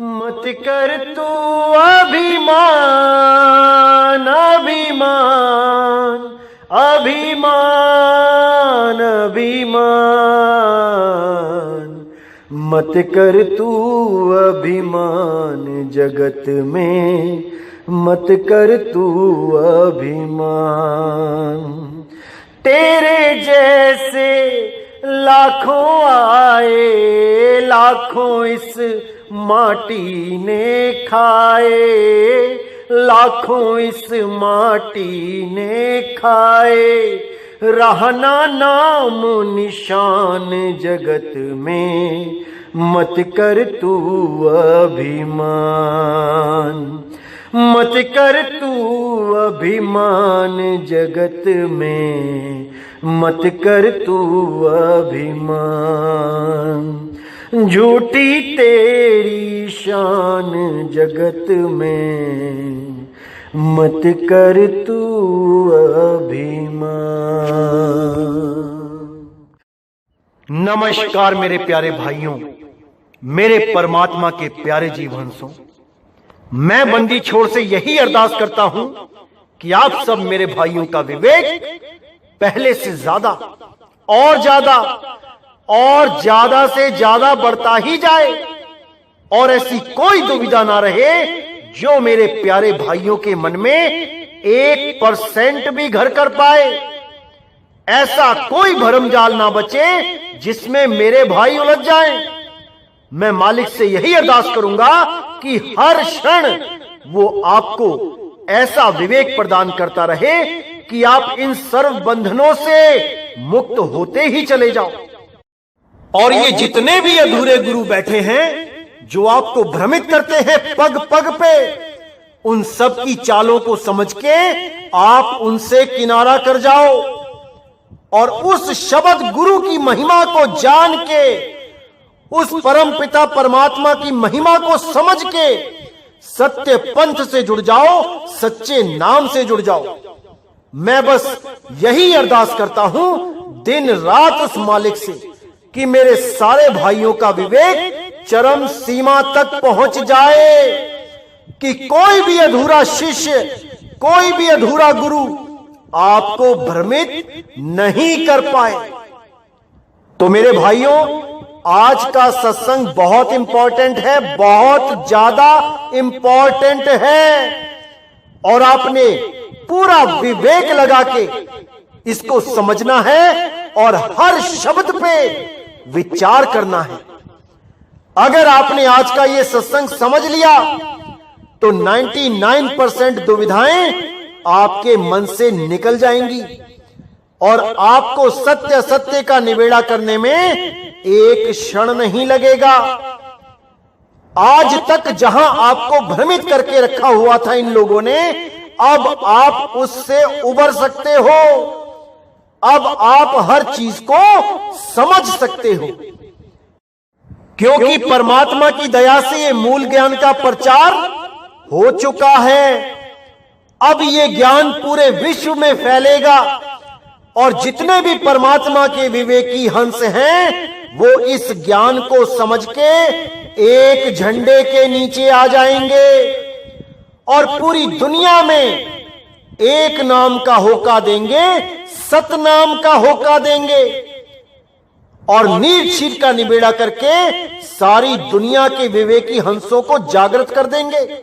मत कर तू अभिमान अभिमान अभिमान अभिमान, मत कर तू अभिमान जगत में, मत कर तू अभिमान। तेरे जैसे लाखों आए, लाखों इस माटी ने खाए, लाखों इस माटी ने खाए। रहना नाम निशान जगत में, मत कर तू अभिमान, मत कर तू अभिमान जगत में, मत कर तू अभिमान। झूठी तेरी शान जगत में, मत कर तू अभिमान। नमस्कार मेरे प्यारे भाइयों, मेरे परमात्मा के प्यारे जीवहंसों। मैं बंदी छोड़ से यही अरदास करता हूं कि आप सब मेरे भाइयों का विवेक पहले से ज्यादा और ज्यादा और ज्यादा से ज्यादा बढ़ता ही जाए, और ऐसी कोई दुविधा ना रहे जो मेरे प्यारे भाइयों के मन में 1% भी घर कर पाए। ऐसा कोई भरमजाल ना बचे जिसमें मेरे भाई उलझ जाएं। मैं मालिक से यही अरदास करूंगा कि हर क्षण वो आपको ऐसा विवेक प्रदान करता रहे कि आप इन सर्व बंधनों से मुक्त होते ही चले जाओ। और ये जितने भी अधूरे गुरु बैठे हैं जो आपको भ्रमित करते हैं पग पग पे, उन सब की चालों को समझ के आप उनसे किनारा कर जाओ और उस शब्द गुरु की महिमा को जान के, उस परम पिता परमात्मा की महिमा को समझ के सत्य पंथ से जुड़ जाओ, सच्चे नाम से जुड़ जाओ। मैं बस यही अरदास करता हूं दिन रात उस मालिक से कि मेरे सारे भाइयों का विवेक चरम सीमा तक पहुंच जाए, कि कोई भी अधूरा शिष्य, कोई भी अधूरा गुरु आपको भ्रमित नहीं कर पाए। तो मेरे भाइयों, आज का सत्संग बहुत इंपॉर्टेंट है, बहुत ज्यादा इंपॉर्टेंट है, और आपने पूरा विवेक लगा के इसको समझना है और हर शब्द पे विचार करना है। अगर आपने आज का ये सत्संग समझ लिया तो 99% दुविधाएं आपके मन से निकल जाएंगी और आपको सत्य सत्य का निबेड़ा करने में एक क्षण नहीं लगेगा। आज तक जहां आपको भ्रमित करके रखा हुआ था इन लोगों ने, अब आप उससे उबर सकते हो। अब आप हर चीज को समझ सकते हो, क्योंकि परमात्मा की दया से ये मूल ज्ञान का प्रचार हो चुका है। अब ये ज्ञान पूरे विश्व में फैलेगा और जितने भी परमात्मा के विवेकी हंस हैं वो इस ज्ञान को समझ के एक झंडे के नीचे आ जाएंगे और पूरी दुनिया में एक नाम का होका देंगे, सतनाम का होका देंगे और नीर का निबेड़ा करके सारी दुनिया के विवेकी हंसों को जागृत कर देंगे।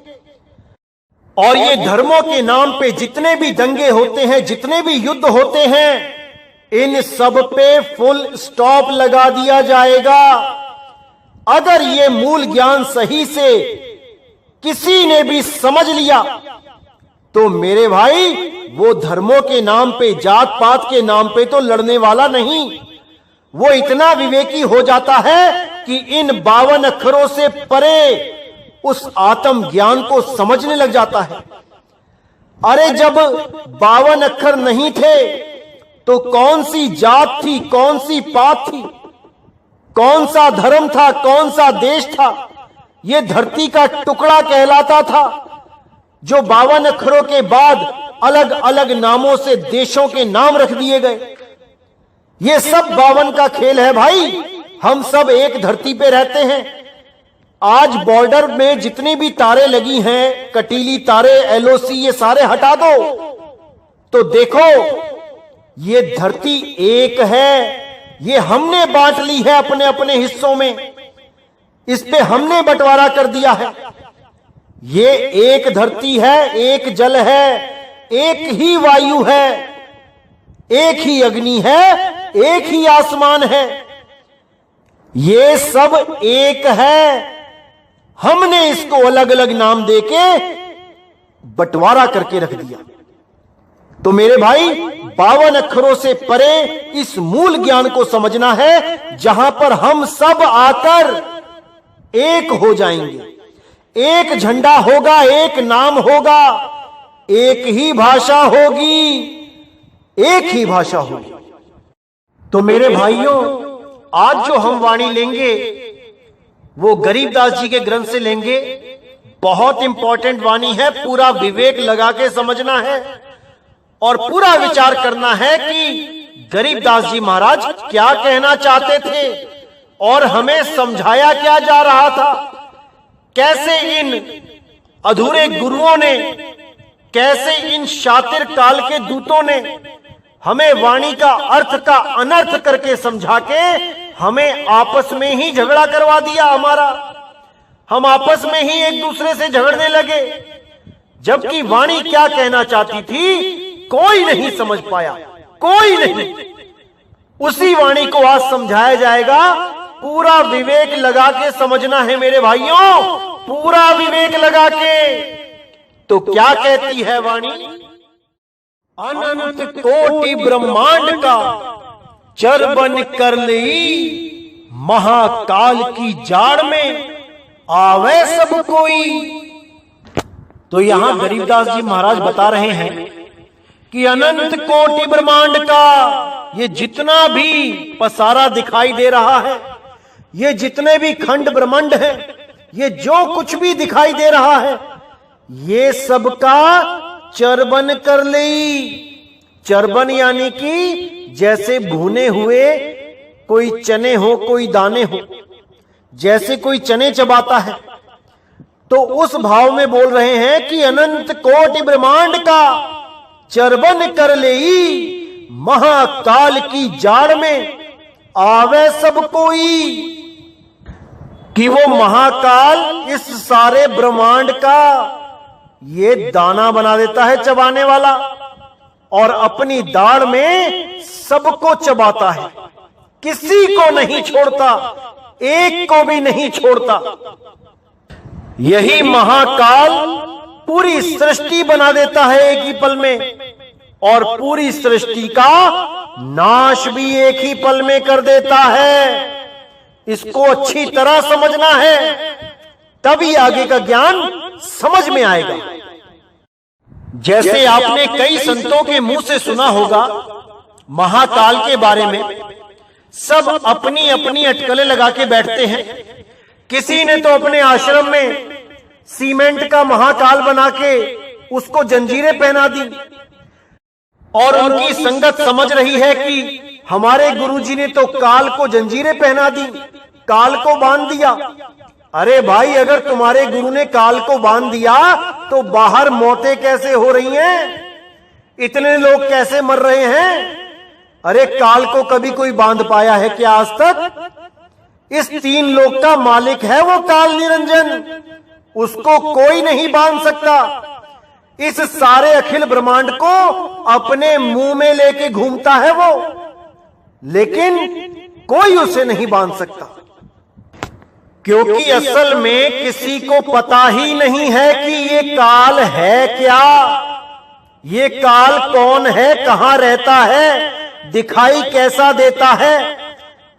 और ये धर्मों के नाम पे जितने भी दंगे होते हैं, जितने भी युद्ध होते हैं, इन सब पे फुल स्टॉप लगा दिया जाएगा। अगर ये मूल ज्ञान सही से किसी ने भी समझ लिया तो मेरे भाई वो धर्मों के नाम पे, जात पात के नाम पे तो लड़ने वाला नहीं, वो इतना विवेकी हो जाता है कि इन 52 अक्षरों से परे उस आत्म ज्ञान को समझने लग जाता है। अरे जब 52 अक्षर नहीं थे तो कौन सी जात थी, कौन सी पात थी, कौन सा धर्म था, कौन सा देश था? ये धरती का टुकड़ा कहलाता था, जो 52 अक्षरों के बाद अलग अलग नामों से देशों के नाम रख दिए गए। ये सब 52 का खेल है भाई। हम सब एक धरती पे रहते हैं, आज बॉर्डर में जितनी भी तारे लगी हैं, कटीली तारे, एलओसी, ये सारे हटा दो तो देखो ये धरती एक है। ये हमने बांट ली है अपने अपने हिस्सों में, इस पे हमने बंटवारा कर दिया है। ये एक धरती है, एक जल है, एक ही वायु है, एक ही अग्नि है, एक ही आसमान है। ये सब एक है। हमने इसको अलग अलग नाम देके बंटवारा करके रख दिया। तो मेरे भाई 52 अक्षरों से परे इस मूल ज्ञान को समझना है, जहां पर हम सब आकर एक हो जाएंगे। एक झंडा होगा, एक नाम होगा, एक ही भाषा होगी, एक ही भाषा होगी। तो मेरे भाइयों, आज जो हम वाणी लेंगे वो गरीबदास जी के ग्रंथ से लेंगे। बहुत इंपॉर्टेंट वाणी है, पूरा विवेक लगा के समझना है और पूरा विचार करना है कि गरीबदास जी महाराज क्या कहना चाहते थे और हमें समझाया क्या जा रहा था। कैसे इन अधूरे गुरुओं ने, कैसे इन शातिर काल के दूतों ने हमें वाणी का अर्थ का अनर्थ करके समझा के हमें आपस में ही झगड़ा करवा दिया हमारा। हम आपस में ही एक दूसरे से झगड़ने लगे, जबकि वाणी क्या कहना चाहती थी कोई नहीं समझ पाया, कोई नहीं। उसी वाणी को आज समझाया जाएगा। पूरा विवेक लगा के समझना है मेरे भाइयों, पूरा विवेक लगा के। तो क्या कहती है वाणी? अनंत कोटि ब्रह्मांड का चरबन कर ली, महाकाल की जाड़ में आवे सब कोई। तो यहां गरीबदास जी महाराज बता रहे हैं कि अनंत कोटि ब्रह्मांड का ये जितना भी पसारा दिखाई दे रहा है, ये जितने भी खंड ब्रह्मांड है, ये जो कुछ भी दिखाई दे रहा है, ये सबका चरबन कर ली। चरबन यानी कि जैसे भुने हुए कोई चने हो, कोई दाने हो, जैसे कोई चने चबाता है, तो उस भाव में बोल रहे हैं कि अनंत कोटि ब्रह्मांड का चरबन कर ले, महाकाल की जाड़ में आवे सब कोई। कि वो महाकाल इस सारे ब्रह्मांड का ये दाना बना देता है चबाने वाला, और अपनी दाढ़ में सबको चबाता है, किसी को नहीं छोड़ता, एक को भी नहीं छोड़ता। यही महाकाल पूरी सृष्टि बना देता है एक ही पल में, और पूरी सृष्टि का नाश भी एक ही पल में कर देता है। इसको अच्छी तरह समझना है, तभी आगे का ज्ञान समझ में आएगा। जैसे आपने कई संतों के मुंह से सुना होगा महाकाल के बारे में, सब अपनी अपनी अटकलें लगा के बैठते हैं। किसी ने तो अपने आश्रम में सीमेंट का महाकाल बना के उसको जंजीरें पहना दी, और उनकी संगत समझ रही है कि हमारे गुरुजी ने तो काल को जंजीरें पहना दी, काल को बांध दिया। अरे भाई, अगर तुम्हारे गुरु ने काल को बांध दिया तो बाहर मौतें कैसे हो रही हैं? इतने लोग कैसे मर रहे हैं? अरे काल को कभी कोई बांध पाया है क्या आज तक? इस 3 लोक का मालिक है वो काल निरंजन, उसको कोई नहीं बांध सकता। इस सारे अखिल ब्रह्मांड को अपने मुंह में लेके घूमता है वो, लेकिन कोई उसे नहीं बांध सकता, क्योंकि असल में किसी को पता ही नहीं है कि ये काल है क्या, ये काल कौन है, कहां रहता है, दिखाई कैसा देता है,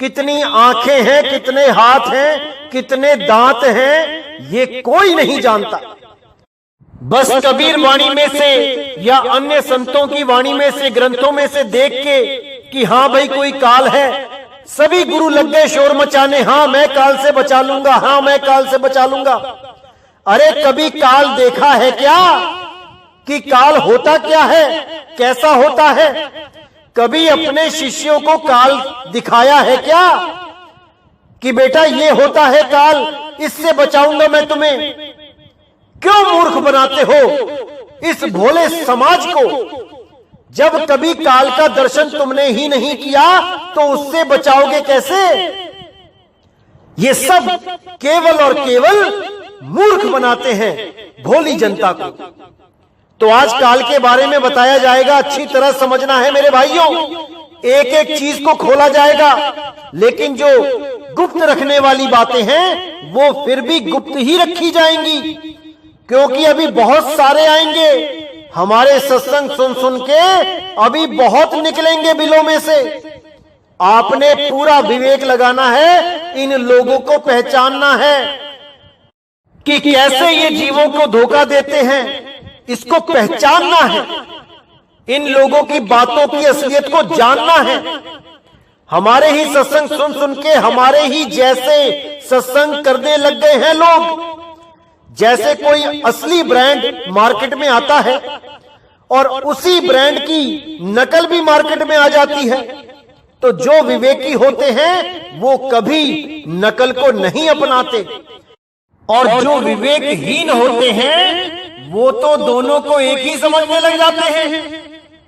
कितनी आंखें हैं, कितने हाथ हैं, कितने दांत हैं, ये कोई नहीं जानता। बस कबीर वाणी में से या अन्य संतों की वाणी में से, ग्रंथों में से देख के कि हां भाई कोई काल है, सभी गुरु लग गए शोर मचाने, हां मैं काल से बचा लूंगा, हां मैं काल से बचा लूंगा। अरे कभी काल देखा है क्या कि काल होता क्या है, कैसा होता है? कभी अपने शिष्यों को काल दिखाया है क्या कि बेटा ये होता है काल, इससे बचाऊंगा मैं तुम्हें। क्यों मूर्ख बनाते हो इस भोले समाज को? जब कभी काल का दर्शन तुमने ही नहीं किया तो उससे बचाओगे कैसे? ये सब केवल और केवल मूर्ख बनाते हैं भोली जनता को। तो आज काल के बारे में बताया जाएगा, अच्छी तरह समझना है मेरे भाइयों। एक एक चीज को खोला जाएगा, लेकिन जो गुप्त रखने वाली बातें हैं वो फिर भी गुप्त ही रखी जाएंगी, क्योंकि अभी बहुत सारे आएंगे हमारे सत्संग सुन सुन के, अभी बहुत निकलेंगे बिलों में से। आपने पूरा विवेक लगाना है, इन लोगों को पहचानना है कि कैसे ये जीवों को धोखा देते हैं, इसको पहचानना है। इन लोगों की बातों की असलियत को जानना है। हमारे ही सत्संग सुन सुन के हमारे ही जैसे सत्संग करने लग गए हैं लोग। जैसे कोई असली ब्रांड मार्केट में आता है और उसी ब्रांड की नकल भी मार्केट में आ जाती है, तो जो विवेकी होते हैं वो कभी नकल को नहीं अपनाते, और जो विवेकहीन होते हैं वो तो दोनों को एक ही समझने लग जाते हैं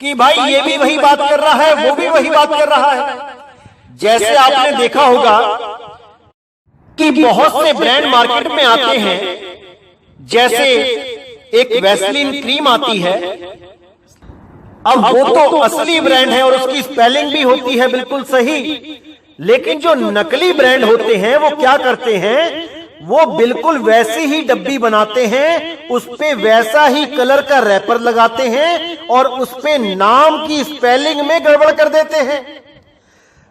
कि भाई ये भी वही बात कर रहा है, वो भी वही बात कर रहा है। जैसे आपने देखा होगा कि बहुत से ब्रांड मार्केट में आते हैं, जैसे एक वैसलीन क्रीम आती है। अब वो तो असली ब्रांड है और उसकी स्पेलिंग भी होती है बिल्कुल सही, लेकिन जो नकली ब्रांड होते हैं वो क्या करते हैं, वो बिल्कुल वैसी ही डब्बी बनाते हैं, उस पे वैसा ही कलर का रैपर लगाते हैं और उस पे नाम की स्पेलिंग में गड़बड़ कर देते हैं।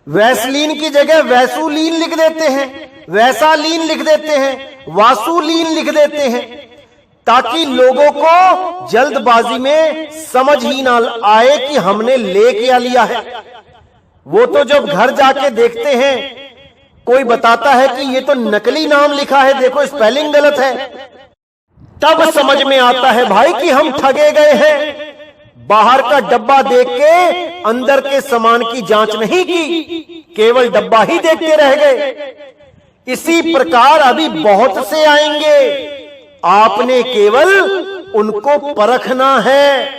वैसलीन की जगह वैसुलीन लिख देते हैं, वैसालीन लिख देते हैं, वासुलीन लिख देते हैं, ताकि लोगों को जल्दबाजी में समझ ही ना आए कि हमने ले क्या लिया है। वो तो जब घर जाके देखते हैं, कोई बताता है कि ये तो नकली नाम लिखा है, देखो स्पेलिंग गलत है, तब समझ में आता है भाई कि हम ठगे गए हैं। बाहर का डब्बा देख के अंदर के सामान की जांच नहीं की, केवल डब्बा ही देखते रह गए। इसी प्रकार अभी बहुत से आएंगे, आपने केवल उनको परखना है।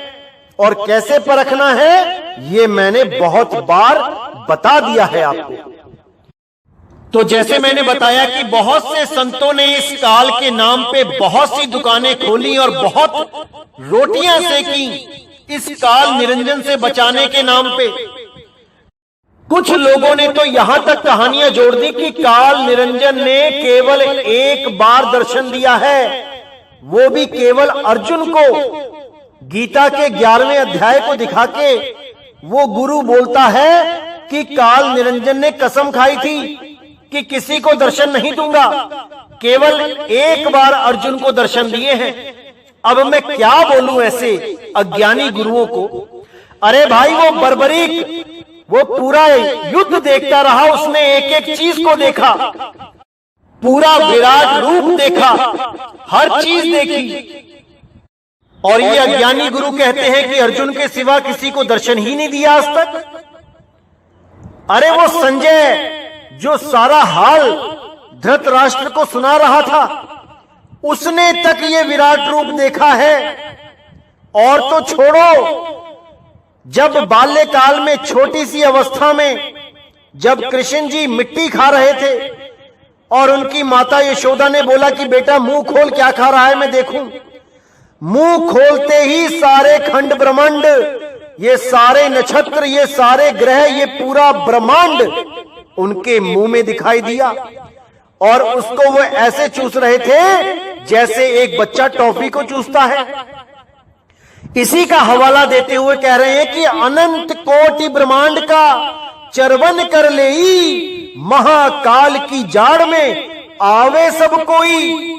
और कैसे परखना है ये मैंने बहुत बार बता दिया है आपको। तो जैसे मैंने बताया कि बहुत से संतों ने इस काल के नाम पे बहुत सी दुकानें खोली और बहुत रोटियां सेकी इस काल निरंजन से बचाने के नाम पे। कुछ लोगों ने तो यहां तक कहानियां जोड़ दी कि काल निरंजन ने केवल एक बार दर्शन दिया है, वो भी केवल अर्जुन को। गीता के 11वें अध्याय को दिखा के वो गुरु बोलता है कि काल निरंजन ने कसम खाई थी कि किसी को दर्शन नहीं दूंगा, केवल एक बार अर्जुन को दर्शन दिए हैं। अब मैं क्या बोलूं ऐसे अज्ञानी गुरुओं को। अरे भाई वो बर्बरीक, वो पूरा युद्ध देखता रहा, उसने एक एक चीज को देखा, पूरा विराट रूप देखा, हर चीज देखी, और ये अज्ञानी गुरु कहते हैं कि अर्जुन के सिवा किसी को दर्शन ही नहीं दिया आज तक। अरे वो संजय जो सारा हाल धृतराष्ट्र को सुना रहा था, उसने तक ये विराट रूप देखा है। और तो छोड़ो, जब बाल्यकाल में छोटी सी अवस्था में जब कृष्ण जी मिट्टी खा रहे थे और उनकी माता यशोदा ने बोला कि बेटा मुंह खोल, क्या खा रहा है मैं देखूं। मुंह खोलते ही सारे खंड ब्रह्मांड, ये सारे नक्षत्र, ये सारे ग्रह, ये पूरा ब्रह्मांड उनके मुंह में दिखाई दिया, और उसको वो ऐसे चूस रहे थे जैसे एक बच्चा टॉफी को चूसता है। इसी का हवाला देते हुए कह रहे हैं कि अनंत कोटि ब्रह्मांड का चरवन कर लेई, महाकाल की जाड़ में आवे सब कोई।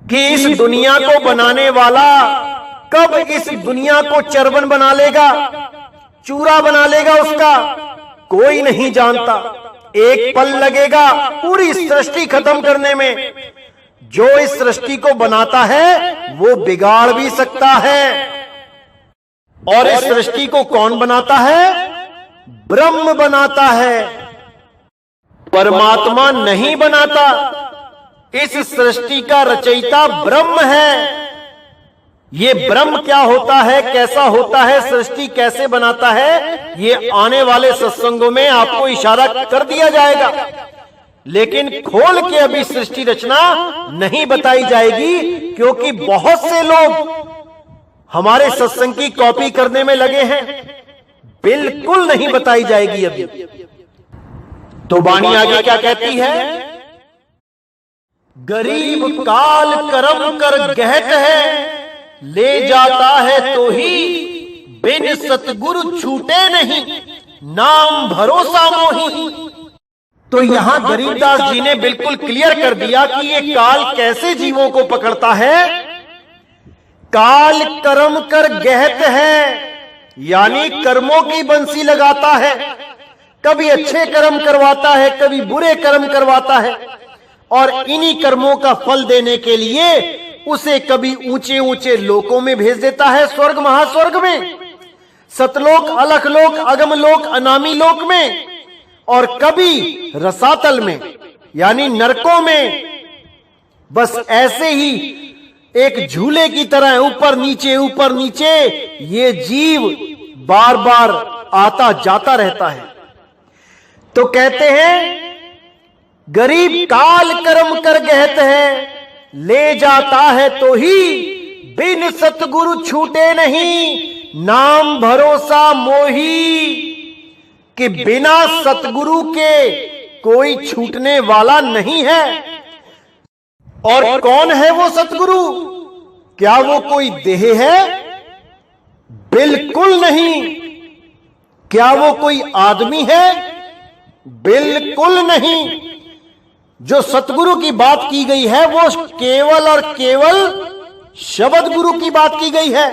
कि इस दुनिया को बनाने वाला कब इस दुनिया को चरवन बना लेगा, चूरा बना लेगा, उसका कोई नहीं जानता। एक पल लगेगा पूरी सृष्टि खत्म करने में। जो इस सृष्टि को बनाता है वो बिगाड़ भी सकता है। और इस सृष्टि को कौन बनाता है? ब्रह्म बनाता है, परमात्मा नहीं बनाता। इस सृष्टि का रचयिता ब्रह्म है। ये ब्रह्म क्या होता है, कैसा होता है, सृष्टि कैसे बनाता है, ये आने वाले सत्संगों में आपको इशारा कर दिया जाएगा। लेकिन खोल के अभी सृष्टि रचना नहीं बताई जाएगी, क्योंकि बहुत से लोग हमारे सत्संग की कॉपी करने में लगे हैं। बिल्कुल नहीं बताई जाएगी अभी। तो वाणी आगे क्या कहती है? गरीब काल करम कर गहत है, ले जाता है तो ही बिन सतगुरु छूटे नहीं, नाम भरोसा मोही। तो यहां गरीबदास जी ने बिल्कुल क्लियर कर दिया कि ये काल कैसे जीवों को पकड़ता है। काल कर्म कर गहत है, यानी कर्मों की बंसी लगाता है। कभी अच्छे कर्म करवाता है, कभी बुरे कर्म करवाता है, और इन्हीं कर्मों का फल देने के लिए उसे कभी ऊंचे ऊंचे लोकों में भेज देता है, स्वर्ग महास्वर्ग में, सतलोक, अलखलोक, अगमलोक, अनामी लोक में, और कभी रसातल में यानी नरकों में। बस ऐसे ही एक झूले की तरह ऊपर नीचे ये जीव बार बार आता जाता रहता है। तो कहते हैं गरीब काल कर्म कर गहत है, ले जाता है तो ही बिन सतगुरु छूटे नहीं, नाम भरोसा मोही। कि बिना सतगुरु के कोई छूटने वाला नहीं है। और कौन है वो सतगुरु? क्या वो कोई देह है? बिल्कुल नहीं। क्या वो कोई आदमी है? बिल्कुल नहीं। जो सतगुरु की बात की गई है वो केवल और केवल शब्द गुरु की बात की गई है।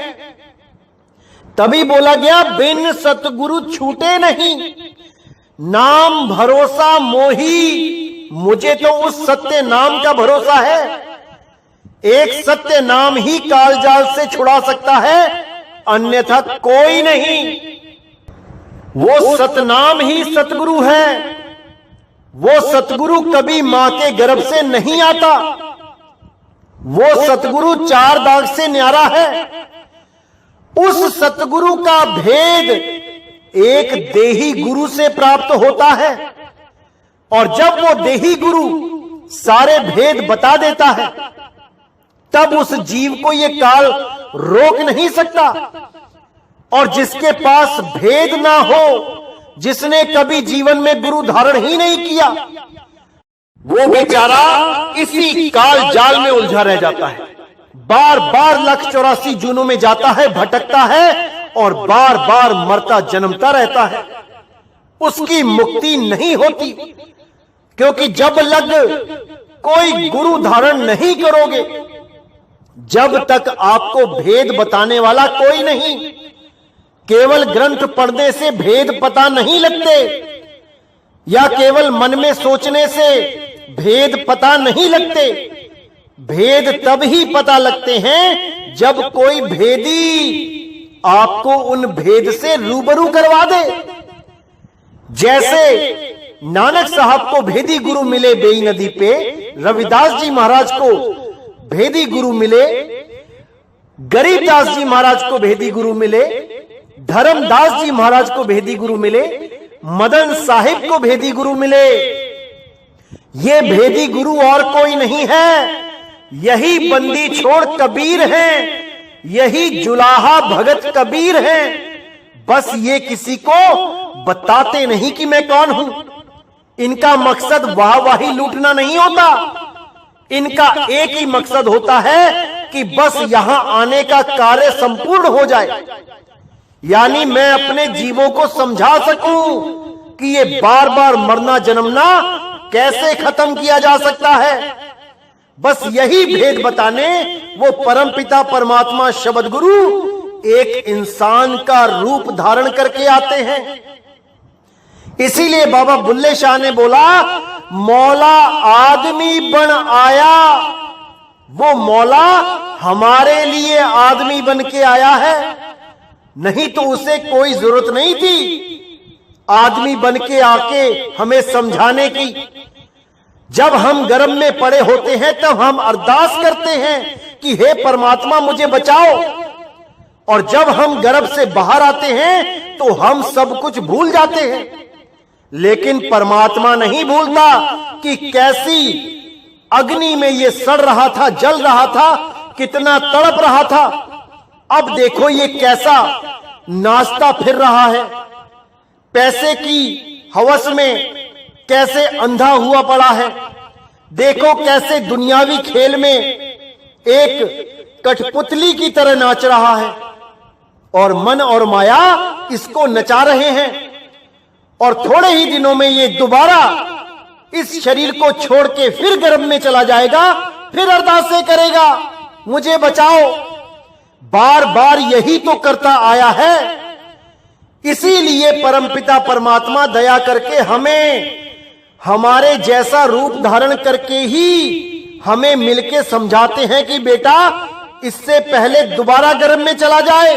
तभी बोला गया बिन सतगुरु छूटे नहीं, नाम भरोसा मोही। मुझे तो उस सत्य नाम का भरोसा है। एक सत्य नाम ही कालजाल से छुड़ा सकता है, अन्यथा कोई नहीं। वो सतनाम ही सतगुरु है। वो सतगुरु कभी मां के गर्भ से नहीं आता। वो सतगुरु चार दाग से न्यारा है। उस सतगुरु का भेद एक देही गुरु से प्राप्त होता है, और जब वो देही गुरु सारे भेद बता देता है, तब उस जीव को ये काल रोक नहीं सकता। और जिसके पास भेद ना हो, जिसने कभी जीवन में गुरु धारण ही नहीं किया, वो बेचारा इसी काल जाल में उलझा रह जाता है। बार बार 184 जूनों में जाता है, भटकता है, और बार बार मरता जन्मता रहता है। उसकी मुक्ति नहीं होती, क्योंकि जब लग कोई गुरु धारण नहीं करोगे, जब तक आपको भेद बताने वाला कोई नहीं। केवल ग्रंथ पढ़ने से भेद पता नहीं लगते, या केवल मन में सोचने से भेद पता नहीं लगते। भेद तब ही पता लगते हैं जब कोई भेदी आपको उन भेद से रूबरू करवा दे। जैसे नानक साहब को भेदी गुरु मिले बेई नदी पे, रविदास जी महाराज को भेदी गुरु मिले, गरीबदास जी महाराज को भेदी गुरु मिले, धर्मदास जी महाराज को भेदी गुरु मिले, मदन साहिब को भेदी गुरु मिले। ये भेदी गुरु और कोई नहीं है, यही बंदी छोड़ कबीर हैं, यही जुलाहा भगत कबीर हैं। बस ये किसी को बताते नहीं कि मैं कौन हूं। इनका मकसद वाहवाही लूटना नहीं होता। इनका एक ही मकसद होता है कि बस यहां आने का कार्य संपूर्ण हो जाए, यानी मैं अपने जीवों को समझा सकूं कि ये बार बार मरना जन्मना कैसे खत्म किया जा सकता है। बस यही भेद बताने वो परमपिता परमात्मा शब्द गुरु एक इंसान का रूप धारण करके आते हैं। इसीलिए बाबा बुल्ले शाह ने बोला, मौला आदमी बन आया। वो मौला हमारे लिए आदमी बन के आया है, नहीं तो उसे कोई जरूरत नहीं थी आदमी बन के आके हमें समझाने की। जब हम गर्भ में पड़े होते हैं तब हम अरदास करते हैं कि हे परमात्मा मुझे बचाओ, और जब हम गर्भ से बाहर आते हैं तो हम सब कुछ भूल जाते हैं। लेकिन परमात्मा नहीं भूलता कि कैसी अग्नि में ये सड़ रहा था, जल रहा था, कितना तड़प रहा था। अब देखो ये कैसा नाचता फिर रहा है, पैसे की हवस में कैसे अंधा हुआ पड़ा है। देखो कैसे दुनियावी खेल में एक कठपुतली की तरह नाच रहा है, और मन और माया इसको नचा रहे हैं। और थोड़े ही दिनों में ये दोबारा इस शरीर को छोड़ के फिर गर्भ में चला जाएगा, फिर अरदासें करेगा मुझे बचाओ। बार बार यही तो करता आया है। इसीलिए परमपिता परमात्मा दया करके हमें हमारे जैसा रूप धारण करके ही हमें मिलके समझाते हैं कि बेटा इससे पहले दोबारा गर्भ में चला जाए,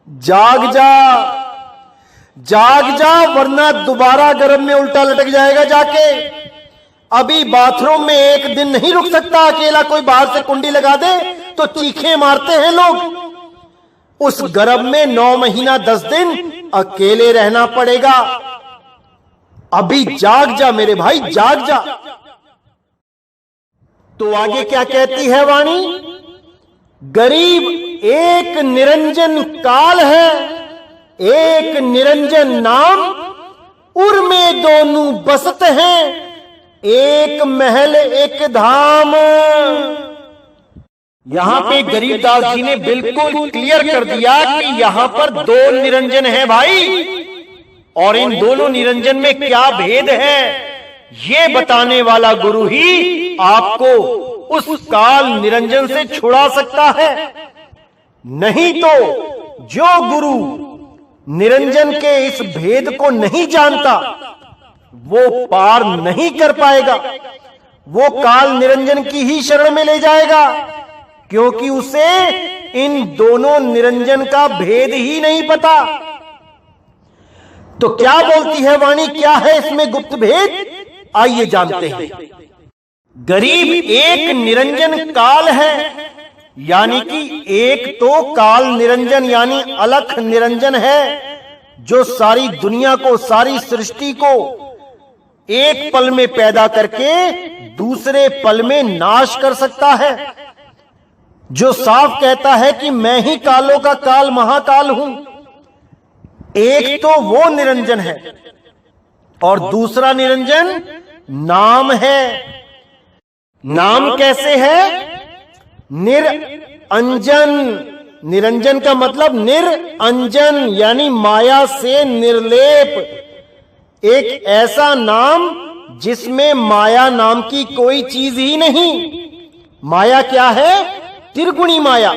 जाग जा, जाग जा, वरना दोबारा गर्भ में उल्टा लटक जाएगा जाके। अभी बाथरूम में एक दिन नहीं रुक सकता अकेला, कोई बाहर से कुंडी लगा दे तो चीखें मारते हैं लोग। उस गर्भ में 9 महीना 10 दिन अकेले रहना पड़ेगा। अभी जाग जा मेरे भाई, जाग जा। तो आगे क्या कहती है वाणी? गरीब एक निरंजन काल है, एक निरंजन नाम, उर में दोनों बसत हैं, एक महल एक धाम। यहां पे गरीबदास जी ने बिल्कुल क्लियर कर दिया कि यहां पर 2 निरंजन है भाई, और इन दोनों निरंजन में क्या भेद है ये बताने वाला गुरु ही आपको उस काल निरंजन से छुड़ा सकता है। नहीं तो जो गुरु निरंजन के इस भेद को नहीं जानता वो पार नहीं कर पाएगा, वो काल निरंजन की ही शरण में ले जाएगा, क्योंकि उसे इन दोनों निरंजन का भेद ही नहीं पता। तो क्या बोलती है वाणी, क्या है इसमें गुप्त भेद? आइए जानते हैं। गरीब एक निरंजन काल है, यानी कि एक तो काल निरंजन यानी अलख निरंजन है, जो सारी दुनिया को, सारी सृष्टि को एक पल में पैदा करके दूसरे पल में नाश कर सकता है, जो साफ कहता है कि मैं ही कालों का काल महाकाल हूं। एक तो वो निरंजन है, और दूसरा निरंजन नाम है। नाम कैसे है? निरंजन। निरंजन का मतलब निरंजन यानी माया से निर्लेप। एक ऐसा नाम जिसमें माया नाम की कोई चीज ही नहीं। माया क्या है? त्रिगुणी माया।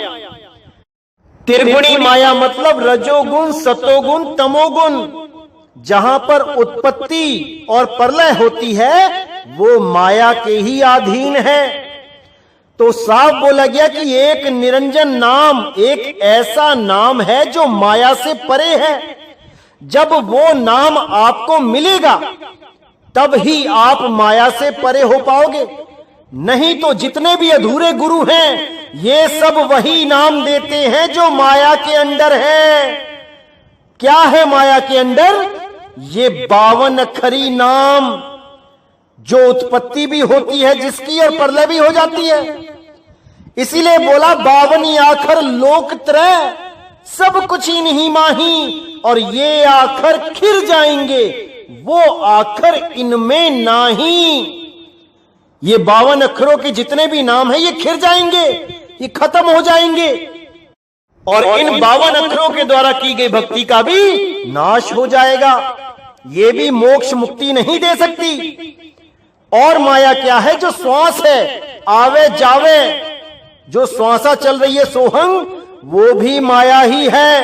त्रिगुणी माया मतलब रजोगुण, सतोगुण, तमोगुण। जहां पर उत्पत्ति और प्रलय होती है वो माया के ही अधीन है। तो साफ बोला गया कि एक निरंजन नाम एक ऐसा नाम है जो माया से परे है। जब वो नाम आपको मिलेगा तब ही आप माया से परे हो पाओगे, नहीं तो जितने भी अधूरे गुरु हैं ये सब वही नाम देते हैं जो माया के अंदर है। क्या है माया के अंदर? ये 52 अक्षरी नाम, जो उत्पत्ति भी होती है जिसकी और प्रलय भी हो जाती है। इसीलिए बोला 52 आखर लोक त्रय, सब कुछ ही नहीं माही, और ये आखर खिर जाएंगे, वो आखर इनमें नाही। ये 52 अक्षरों के जितने भी नाम हैं ये खिर जाएंगे, ये खत्म हो जाएंगे, और इन 52 अक्षरों के द्वारा की गई भक्ति का भी नाश हो जाएगा। ये भी मोक्ष मुक्ति नहीं दे सकती। और माया क्या है? जो श्वास है, आवे जावे, जो श्वासा चल रही है सोहंग, वो भी माया ही है।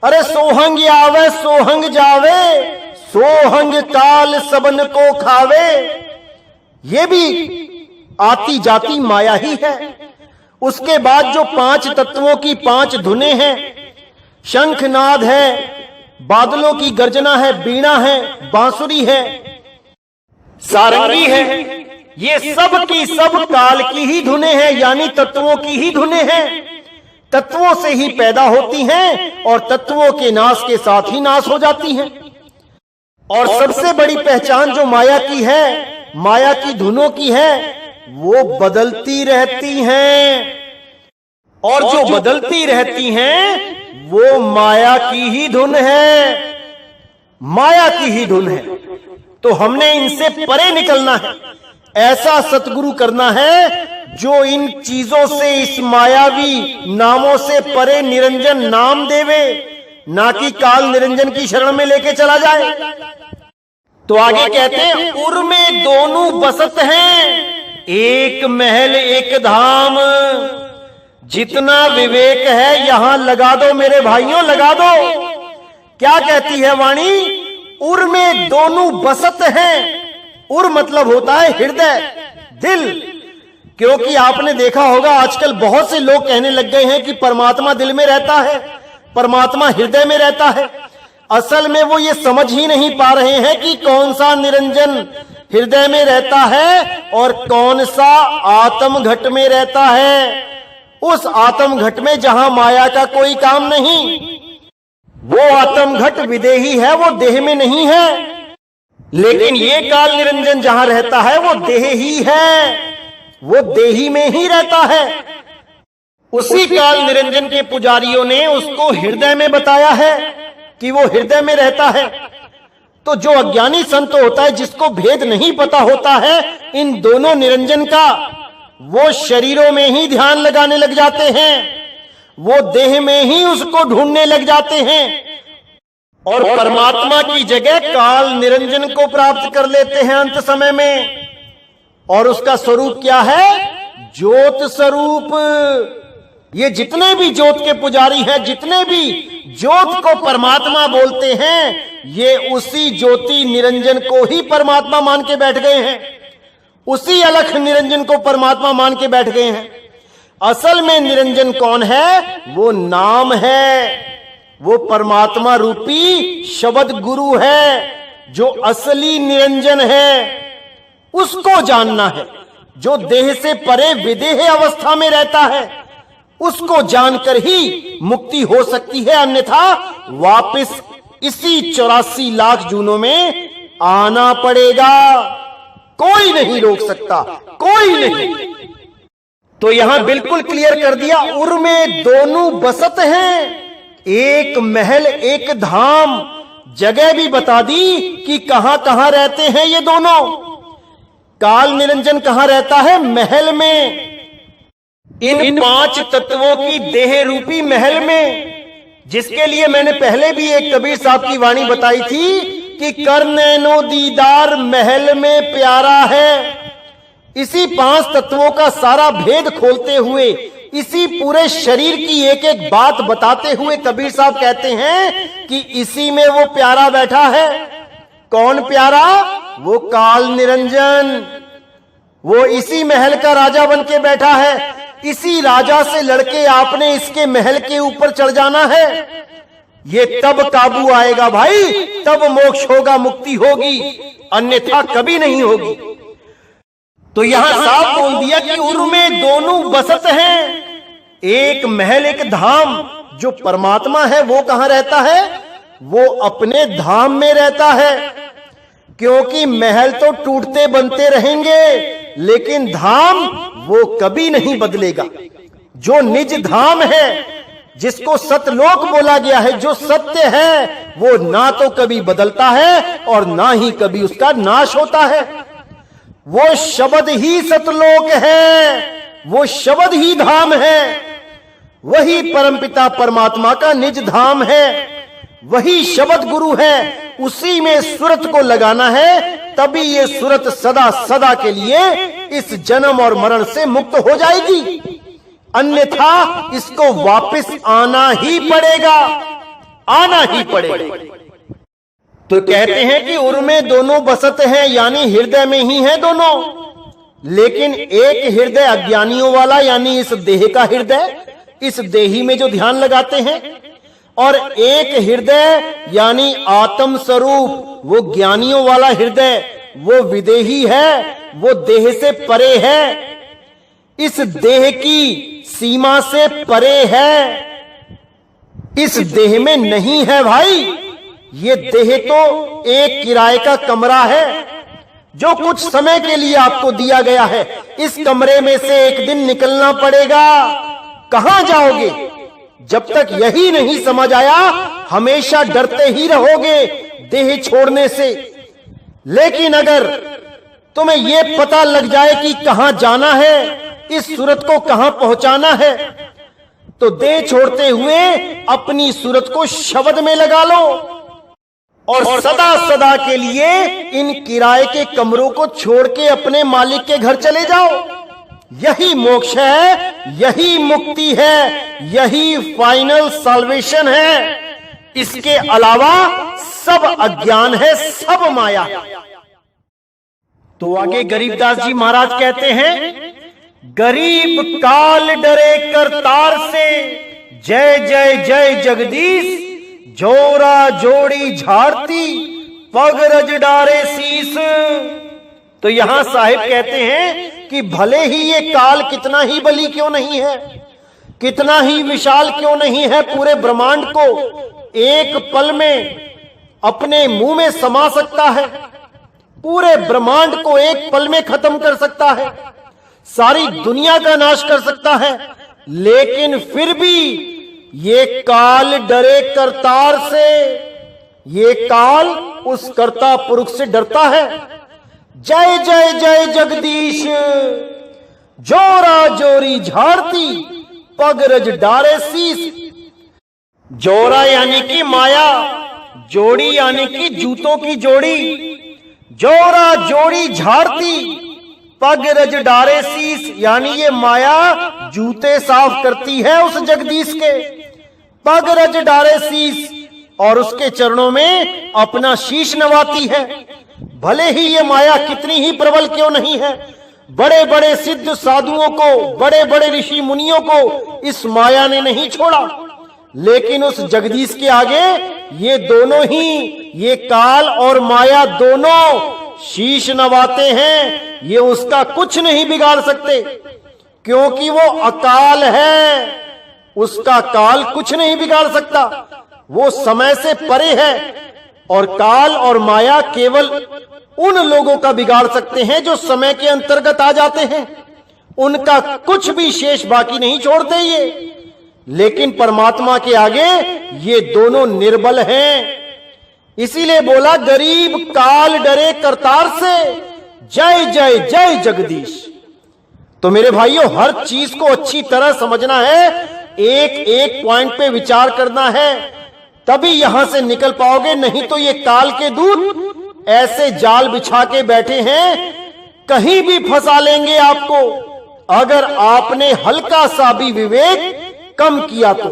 अरे सोहंग आवे सोहंग जावे, सोहंग काल सबन को खावे, ये भी आती जाती माया ही है। उसके बाद जो 5 तत्वों की 5 धुनें हैं, शंखनाद है, बादलों की गर्जना है, बीणा है, बांसुरी है, सारंगी है, ये सब की सब काल की ही धुनें हैं, यानी तत्वों की ही धुनें हैं। तत्वों से ही पैदा होती हैं और तत्वों के नाश के साथ ही नाश हो जाती हैं। और सबसे बड़ी पहचान जो माया की है, माया की धुनों की है, वो बदलती रहती हैं। और जो बदलती रहती हैं वो माया की ही धुन है, माया की ही धुन है। तो हमने इनसे परे निकलना है, ऐसा सतगुरु करना है जो इन चीजों से, इस मायावी नामों से परे निरंजन नाम देवे, ना कि काल निरंजन की शरण में लेके चला जाए। तो आगे कहते हैं, उर में दोनों बसत हैं, एक महल एक धाम। जितना विवेक है यहां लगा दो मेरे भाइयों, लगा दो। क्या कहती है वाणी? उर में दोनों बसत हैं। उर मतलब होता है हृदय, दिल। क्योंकि आपने देखा होगा आजकल बहुत से लोग कहने लग गए हैं कि परमात्मा दिल में रहता है, परमात्मा हृदय में रहता है। असल में वो ये समझ ही नहीं पा रहे हैं कि कौन सा निरंजन हृदय में रहता है और कौन सा आत्म घट में रहता है। उस आत्म घट में जहां माया का कोई काम नहीं, वो आत्म घट विदेही है, वो देह में नहीं है। लेकिन ये काल निरंजन जहां रहता है वो देह ही है, वो देही में ही रहता है। उसी काल निरंजन के पुजारियों ने उसको हृदय में बताया है कि वो हृदय में रहता है। तो जो अज्ञानी संत होता है, जिसको भेद नहीं पता होता है इन दोनों निरंजन का, वो शरीरों में ही ध्यान लगाने लग जाते हैं, वो देह में ही उसको ढूंढने लग जाते हैं और परमात्मा की जगह काल निरंजन को प्राप्त कर लेते हैं अंत समय में। और उसका स्वरूप क्या है? ज्योत स्वरूप। ये जितने भी ज्योत के पुजारी हैं, जितने भी ज्योत को परमात्मा बोलते हैं, ये उसी ज्योति निरंजन को ही परमात्मा मान के बैठ गए हैं, उसी अलख निरंजन को परमात्मा मान के बैठ गए हैं। असल में निरंजन कौन है? वो नाम है, वो परमात्मा रूपी शब्द गुरु है, जो असली निरंजन है। उसको जानना है, जो देह से परे विदेह अवस्था में रहता है। उसको जानकर ही मुक्ति हो सकती है, अन्यथा वापस इसी 84 लाख जूनों में आना पड़ेगा। कोई नहीं रोक सकता, कोई नहीं। तो यहां बिल्कुल क्लियर कर दिया, उर में दोनों बसत हैं, एक महल एक धाम। जगह भी बता दी कि कहां कहां रहते हैं ये दोनों। काल निरंजन कहां रहता है? महल में, इन 5 तत्वों की देह रूपी महल में, जिसके लिए मैंने पहले भी एक कबीर साहब की वाणी बताई थी कि कर नैनो दीदार महल में प्यारा है। इसी 5 तत्वों का सारा भेद खोलते हुए, इसी पूरे शरीर की एक एक बात बताते हुए कबीर साहब कहते हैं कि इसी में वो प्यारा बैठा है। कौन प्यारा? वो काल निरंजन। वो इसी महल का राजा बन के बैठा है। इसी राजा से लड़के आपने इसके महल के ऊपर चढ़ जाना है। ये तब काबू आएगा भाई, तब मोक्ष होगा, मुक्ति होगी, अन्यथा कभी नहीं होगी। तो यहां साफ बोल दिया कि उर में दोनों बसत हैं, एक महल एक धाम। जो परमात्मा है वो कहां रहता है? वो अपने धाम में रहता है। क्योंकि महल तो टूटते बनते रहेंगे, लेकिन धाम वो कभी नहीं बदलेगा। जो निज धाम है, जिसको सतलोक बोला गया है, जो सत्य है, वो ना तो कभी बदलता है और ना ही कभी उसका नाश होता है। वो शब्द ही सतलोक है, वो शब्द ही धाम है, वही परमपिता परमात्मा का निज धाम है, वही शब्द गुरु है। उसी में सूरत को लगाना है, तभी ये सूरत सदा सदा के लिए इस जन्म और मरण से मुक्त हो जाएगी, अन्यथा इसको वापस आना ही पड़ेगा, आना ही पड़ेगा। तो कहते हैं कि उर में दोनों बसत हैं, यानी हृदय में ही है दोनों। लेकिन एक हृदय अज्ञानियों वाला, यानी इस देह का हृदय, इस देही में जो ध्यान लगाते हैं, और एक हृदय यानी आत्म स्वरूप, वो ज्ञानियों वाला हृदय, वो विदेही है, वो देह से परे है, इस देह की सीमा से परे है, इस देह में नहीं है भाई। ये देह तो एक किराए का कमरा है जो कुछ समय के लिए आपको दिया गया है। इस कमरे में से एक दिन निकलना पड़ेगा। कहां जाओगे? जब तक यही नहीं समझ आया हमेशा डरते ही रहोगे देह छोड़ने से। लेकिन अगर तुम्हें यह पता लग जाए कि कहां जाना है, इस सूरत को कहां पहुंचाना है, तो देह छोड़ते हुए अपनी सूरत को शब्द में लगा लो और सदा सदा के लिए इन किराए के कमरों को छोड़ के अपने मालिक के घर चले जाओ। यही मोक्ष है, यही मुक्ति है, यही फाइनल सॉल्वेशन है। इसके अलावा सब अज्ञान है, सब माया है। तो आगे गरीबदास जी महाराज कहते हैं, गरीब काल डरे करतार से, जय जय जय जगदीश, जोरा जोड़ी झाड़ती पग रज डारे शीस। तो यहां साहिब कहते हैं कि भले ही ये काल कितना ही बली क्यों नहीं है, कितना ही विशाल क्यों नहीं है, पूरे ब्रह्मांड को एक पल में अपने मुंह में समा सकता है, पूरे ब्रह्मांड को एक पल में खत्म कर सकता है, सारी दुनिया का नाश कर सकता है, लेकिन फिर भी ये काल डरे करतार से, ये काल उस कर्ता पुरुष से डरता है। जय जय जय जगदीश, जोरा जोरी झाड़ती पग रज डारे शीस। जोरा यानी कि माया, जोड़ी यानी कि जूतों की जोड़ी, जोरा जोड़ी झाड़ती पग रज डारे शीस, यानी ये माया जूते साफ करती है उस जगदीश के। पग रज डारे शीस, और उसके चरणों में अपना शीश नवाती है। भले ही ये माया कितनी ही प्रबल क्यों नहीं है, बड़े बड़े सिद्ध साधुओं को, बड़े बड़े ऋषि मुनियों को इस माया ने नहीं छोड़ा, लेकिन उस जगदीश के आगे ये दोनों ही, ये काल और माया दोनों शीश नवाते हैं। ये उसका कुछ नहीं बिगाड़ सकते, क्योंकि वो अकाल है, उसका काल कुछ नहीं बिगाड़ सकता, वो समय से परे है। और काल और माया केवल उन लोगों का बिगाड़ सकते हैं जो समय के अंतर्गत आ जाते हैं, उनका कुछ भी शेष बाकी नहीं छोड़ते ये। लेकिन परमात्मा के आगे ये दोनों निर्बल हैं। इसीलिए बोला, गरीब काल डरे करतार से, जय जय जय जगदीश। तो मेरे भाइयों, हर चीज को अच्छी तरह समझना है, एक एक पॉइंट पे विचार करना है, तभी यहां से निकल पाओगे। नहीं तो ये काल के दूत ऐसे जाल बिछा के बैठे हैं, कहीं भी फंसा लेंगे आपको, अगर आपने हल्का सा भी विवेक कम किया तो।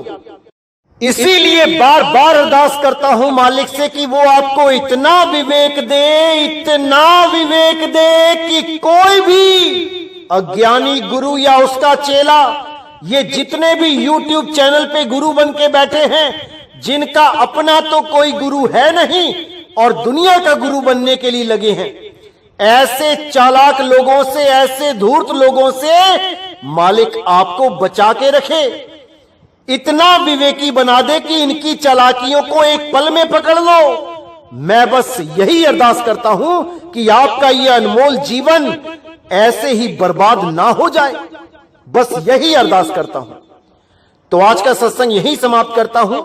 इसीलिए बार बार अरदास करता हूं मालिक से कि वो आपको इतना विवेक दे, इतना विवेक दे कि कोई भी अज्ञानी गुरु या उसका चेला, ये जितने भी YouTube चैनल पे गुरु बन के बैठे हैं, जिनका अपना तो कोई गुरु है नहीं और दुनिया का गुरु बनने के लिए लगे हैं, ऐसे चालाक लोगों से, ऐसे धूर्त लोगों से मालिक आपको बचा के रखे, इतना विवेकी बना दे कि इनकी चालाकियों को एक पल में पकड़ लो। मैं बस यही अरदास करता हूं कि आपका यह अनमोल जीवन ऐसे ही बर्बाद ना हो जाए, बस यही अरदास करता हूं। तो आज का सत्संग यही समाप्त करता हूं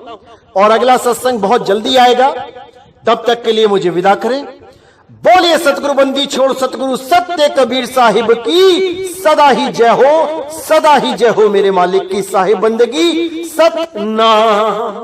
और अगला सत्संग बहुत जल्दी आएगा। तब तक के लिए मुझे विदा करें। बोलिए सतगुरु बंदी छोड़ सतगुरु सत्य कबीर साहिब की सदा ही जय हो, सदा ही जय हो। मेरे मालिक की साहिब बंदगी सतनाम।